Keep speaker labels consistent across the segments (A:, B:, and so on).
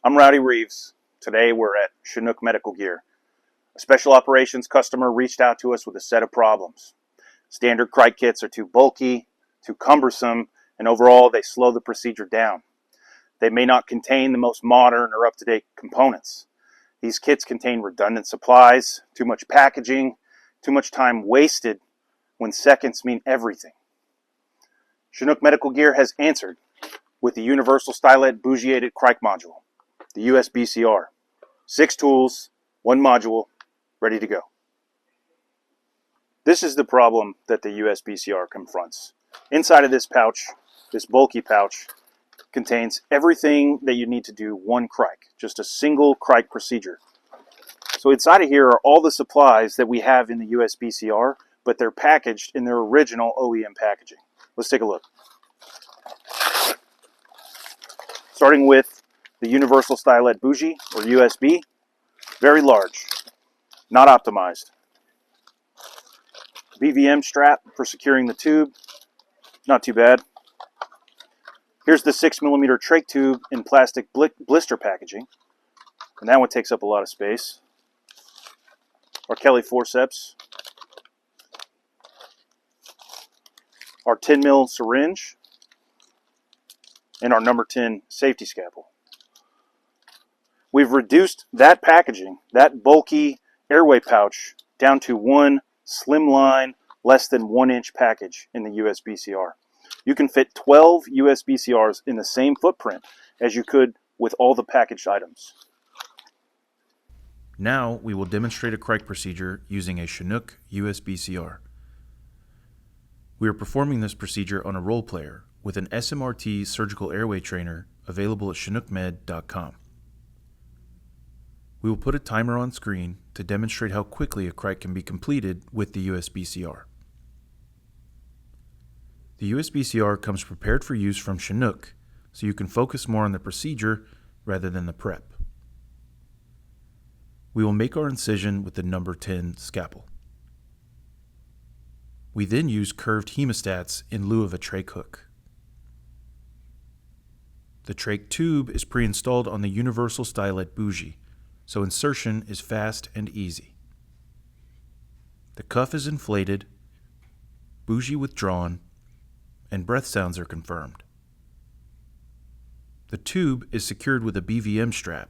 A: I'm Rowdy Reeves. Today we're at Chinook Medical Gear. A special operations customer reached out to us with a set of problems. Standard Cric kits are too bulky, too cumbersome, and overall they slow the procedure down. They may not contain the most modern or up-to-date components. These kits contain redundant supplies, too much packaging, too much time wasted when seconds mean everything. Chinook Medical Gear has answered with the Universal Stylet Bougie Cric module, the USBCR. 6 tools, 1 module, ready to go. This is the problem that the USBCR confronts. Inside of this pouch, this bulky pouch, contains everything that you need to do one Cric, just a single Cric procedure. So inside of here are all the supplies that we have in the USBCR, but they're packaged in their original OEM packaging. Let's take a look. Starting with the Universal Stylet Bougie, or USB, very large, not optimized. BVM strap for securing the tube, not too bad. Here's the 6mm trach tube in plastic blister packaging, and that one takes up a lot of space. Our Kelly forceps, our 10mm syringe, and our number 10 safety scalpel. We've reduced that packaging, that bulky airway pouch, down to one slimline, less than 1-inch package in the USBCR. You can fit 12 USBCRs in the same footprint as you could with all the packaged items.
B: Now we will demonstrate a Cric procedure using a Chinook USBCR. We are performing this procedure on a roll player with an SMRT surgical airway trainer available at chinookmed.com. We will put a timer on screen to demonstrate how quickly a Cric can be completed with the USBCR. The USBCR comes prepared for use from Chinook, so you can focus more on the procedure rather than the prep. We will make our incision with the number 10 scalpel. We then use curved hemostats in lieu of a trach hook. The trach tube is pre-installed on the Universal Stylet Bougie, so insertion is fast and easy. The cuff is inflated, bougie withdrawn, and breath sounds are confirmed. The tube is secured with a BVM strap,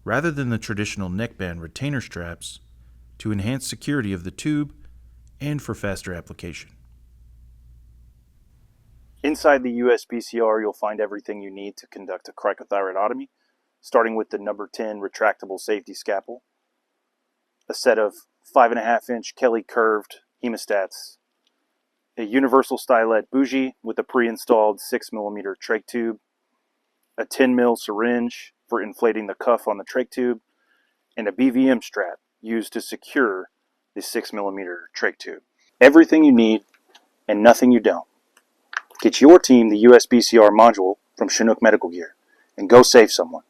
B: rather than the traditional neckband retainer straps, to enhance security of the tube and for faster application.
A: Inside the USBCR, you'll find everything you need to conduct a cricothyrotomy, starting with the number 10 retractable safety scalpel, a set of 5.5-inch Kelly curved hemostats, a Universal Stylet Bougie with a pre-installed 6mm trach tube, a 10mm syringe for inflating the cuff on the trach tube, and a BVM strap used to secure the 6mm trach tube. Everything you need and nothing you don't. Get your team the USBCR module from Chinook Medical Gear and go save someone.